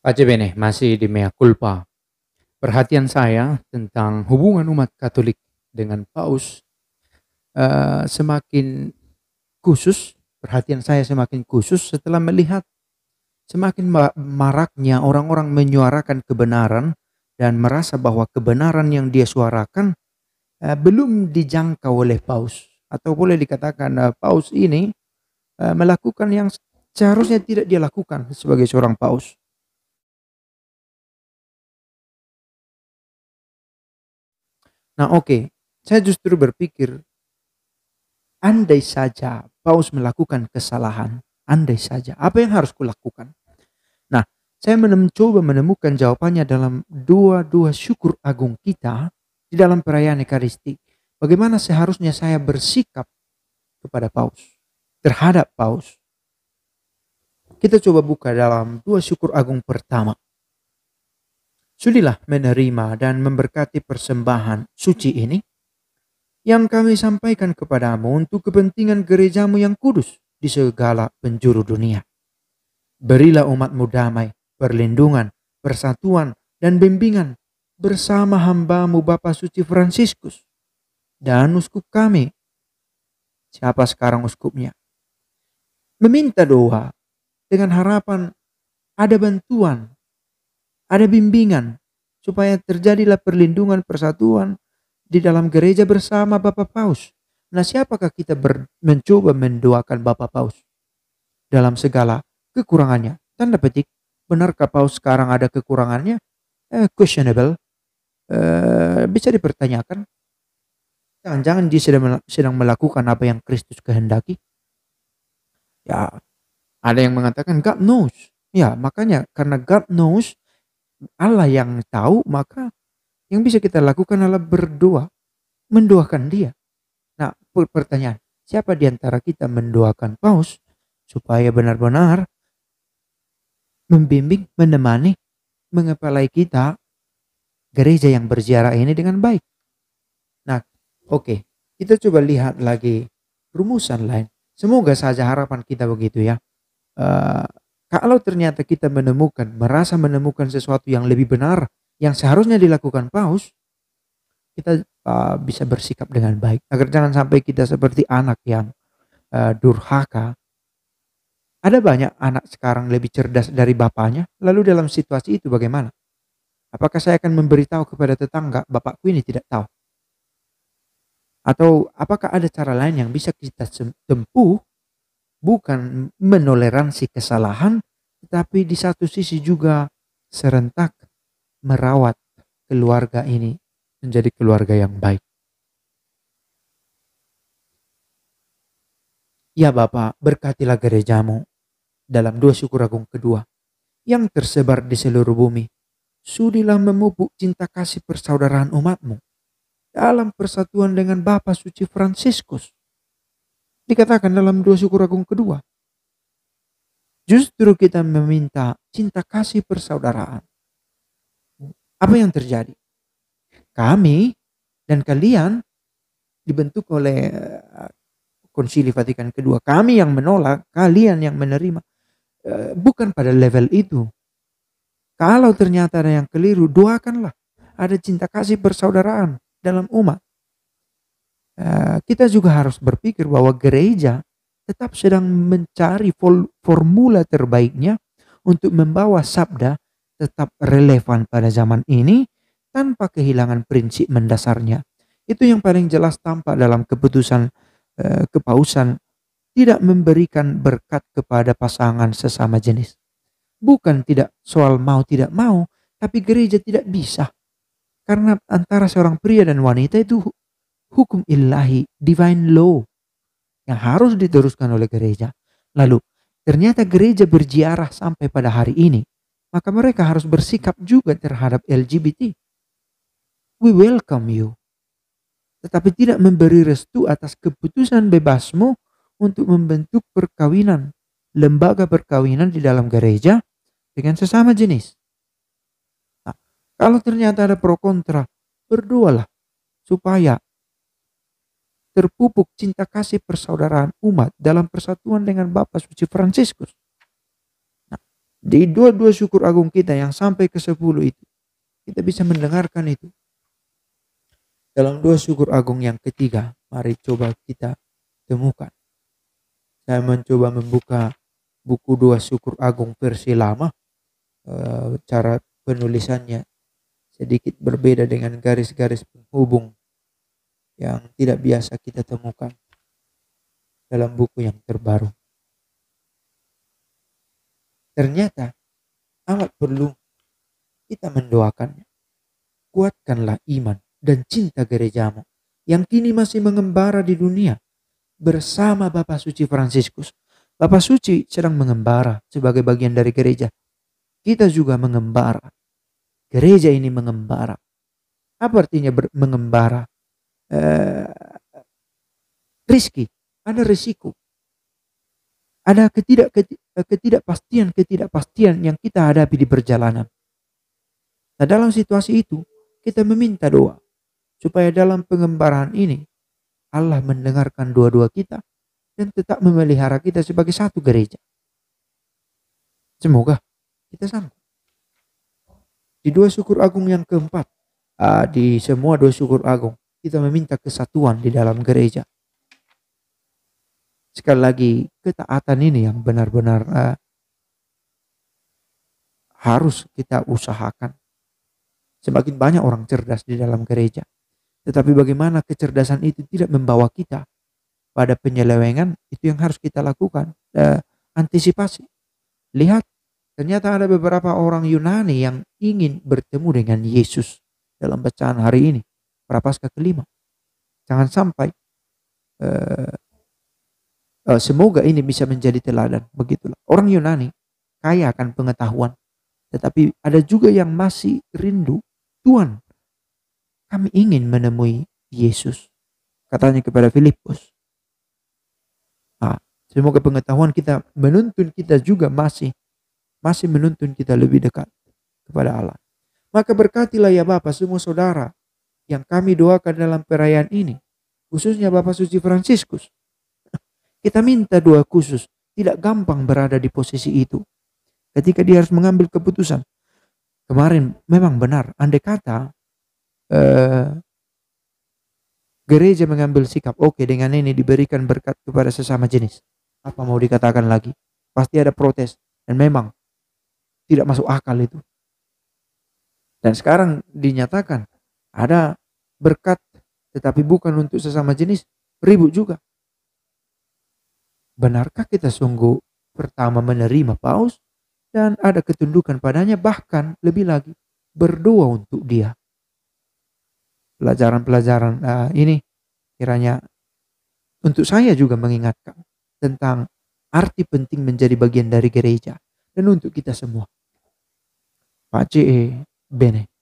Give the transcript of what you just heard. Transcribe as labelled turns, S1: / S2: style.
S1: Pace bene, masih di mea culpa. Perhatian saya tentang hubungan umat Katolik dengan Paus semakin khusus. Perhatian saya semakin khusus setelah melihat semakin maraknya orang-orang menyuarakan kebenaran dan merasa bahwa kebenaran yang dia suarakan belum dijangkau oleh Paus. Atau boleh dikatakan Paus ini melakukan yang seharusnya tidak dia lakukan sebagai seorang Paus. Nah, oke, saya justru berpikir andai saja Paus melakukan kesalahan, andai saja, apa yang harus kulakukan? Nah, saya mencoba menemukan jawabannya dalam dua syukur agung kita di dalam perayaan Ekaristi. Bagaimana seharusnya saya bersikap kepada Paus, terhadap Paus. Kita coba buka dalam dua syukur agung pertama. Sudilah menerima dan memberkati persembahan suci ini yang kami sampaikan kepadamu untuk kepentingan gerejamu yang kudus di segala penjuru dunia. Berilah umatmu damai, perlindungan, persatuan, dan bimbingan bersama hambamu Bapa Suci Fransiskus dan uskup kami. Siapa sekarang uskupnya? Meminta doa dengan harapan ada bantuan, ada bimbingan, supaya terjadilah perlindungan persatuan di dalam gereja bersama Bapak Paus. Nah, siapakah kita mencoba mendoakan Bapak Paus dalam segala kekurangannya? Tanda petik, benarkah Paus sekarang ada kekurangannya? Questionable, bisa dipertanyakan. Jangan-jangan dia sedang melakukan apa yang Kristus kehendaki. Ya, ada yang mengatakan God knows. Ya, makanya karena God knows, Allah yang tahu, maka yang bisa kita lakukan adalah berdoa, mendoakan dia. Nah, pertanyaan, siapa di antara kita mendoakan Paus supaya benar-benar membimbing, menemani, mengepalai kita gereja yang berziarah ini dengan baik? Nah, oke, kita coba lihat lagi rumusan lain. Semoga saja harapan kita begitu ya. Eh, Kalau ternyata kita merasa menemukan sesuatu yang lebih benar, yang seharusnya dilakukan Paus, kita bisa bersikap dengan baik. Agar jangan sampai kita seperti anak yang durhaka. Ada banyak anak sekarang lebih cerdas dari bapaknya, lalu dalam situasi itu bagaimana? Apakah saya akan memberitahu kepada tetangga, bapakku ini tidak tahu? Atau apakah ada cara lain yang bisa kita tempuh, bukan menoleransi kesalahan, tetapi di satu sisi juga serentak merawat keluarga ini menjadi keluarga yang baik. Ya Bapak, berkatilah gerejamu dalam dua syukur agung kedua yang tersebar di seluruh bumi. Sudilah memupuk cinta kasih persaudaraan umatmu dalam persatuan dengan Bapa Suci Fransiskus. Dikatakan dalam dua syukur agung kedua. Justru kita meminta cinta kasih persaudaraan. Apa yang terjadi? Kami dan kalian dibentuk oleh Konsili Vatikan kedua. Kami yang menolak, kalian yang menerima. Bukan pada level itu. Kalau ternyata ada yang keliru, doakanlah. Ada cinta kasih persaudaraan dalam umat. Kita juga harus berpikir bahwa gereja tetap sedang mencari formula terbaiknya untuk membawa sabda tetap relevan pada zaman ini tanpa kehilangan prinsip mendasarnya. Itu yang paling jelas tampak dalam keputusan kepausan tidak memberikan berkat kepada pasangan sesama jenis. Bukan tidak soal mau tidak mau, tapi gereja tidak bisa. Karena antara seorang pria dan wanita itu hukum ilahi, divine law yang harus diteruskan oleh gereja. Lalu ternyata gereja berziarah sampai pada hari ini, maka mereka harus bersikap juga terhadap LGBT. We welcome you. Tetapi tidak memberi restu atas keputusan bebasmu untuk membentuk perkawinan, lembaga perkawinan di dalam gereja dengan sesama jenis. Nah, kalau ternyata ada pro kontra, berdoalah supaya terpupuk cinta kasih persaudaraan umat dalam persatuan dengan Bapa Suci Fransiskus. Nah, Di dua-dua syukur agung kita yang sampai ke 10 itu, kita bisa mendengarkan itu. Dalam dua syukur agung yang ketiga, mari coba kita temukan. Saya mencoba membuka buku dua syukur agung versi lama. Cara penulisannya sedikit berbeda dengan garis-garis penghubung yang tidak biasa kita temukan dalam buku yang terbaru. Ternyata amat perlu kita mendoakannya. Kuatkanlah iman dan cinta gerejamu yang kini masih mengembara di dunia bersama Bapak Suci Fransiskus. Bapak Suci sedang mengembara sebagai bagian dari gereja. Kita juga mengembara. Gereja ini mengembara. Apa artinya mengembara? Rizki, ada risiko. Ada ketidakpastian yang kita hadapi di perjalanan. Nah, dalam situasi itu, kita meminta doa supaya dalam pengembaraan ini Allah mendengarkan doa-doa kita dan tetap memelihara kita sebagai satu gereja. Semoga kita sanggup. Di dua syukur agung yang keempat, di semua dua syukur agung, kita meminta kesatuan di dalam gereja. Sekali lagi, ketaatan ini yang benar-benar harus kita usahakan. Semakin banyak orang cerdas di dalam gereja. Tetapi bagaimana kecerdasan itu tidak membawa kita pada penyelewengan, itu yang harus kita lakukan. Antisipasi. Lihat, ternyata ada beberapa orang Yunani yang ingin bertemu dengan Yesus dalam bacaan hari ini. Prapaskah kelima. Jangan sampai semoga ini bisa menjadi teladan. Begitulah. Orang Yunani kaya akan pengetahuan. Tetapi ada juga yang masih rindu. Tuhan, kami ingin menemui Yesus. Katanya kepada Filipus. Semoga pengetahuan kita menuntun kita juga masih menuntun kita lebih dekat kepada Allah. Maka berkatilah ya Bapa semua saudara yang kami doakan dalam perayaan ini. Khususnya Bapak Suci Fransiskus. Kita minta doa khusus. Tidak gampang berada di posisi itu. Ketika dia harus mengambil keputusan. Kemarin memang benar. Andai kata gereja mengambil sikap. Oke, dengan ini diberikan berkat kepada sesama jenis. Apa mau dikatakan lagi? Pasti ada protes. Dan memang tidak masuk akal itu. Dan sekarang dinyatakan. Ada berkat. Tetapi bukan untuk sesama jenis. Ribut juga. Benarkah kita sungguh pertama menerima paus dan ada ketundukan padanya, bahkan lebih lagi berdoa untuk dia? Pelajaran-pelajaran ini kiranya untuk saya juga mengingatkan tentang arti penting menjadi bagian dari gereja dan untuk kita semua. Pace bene.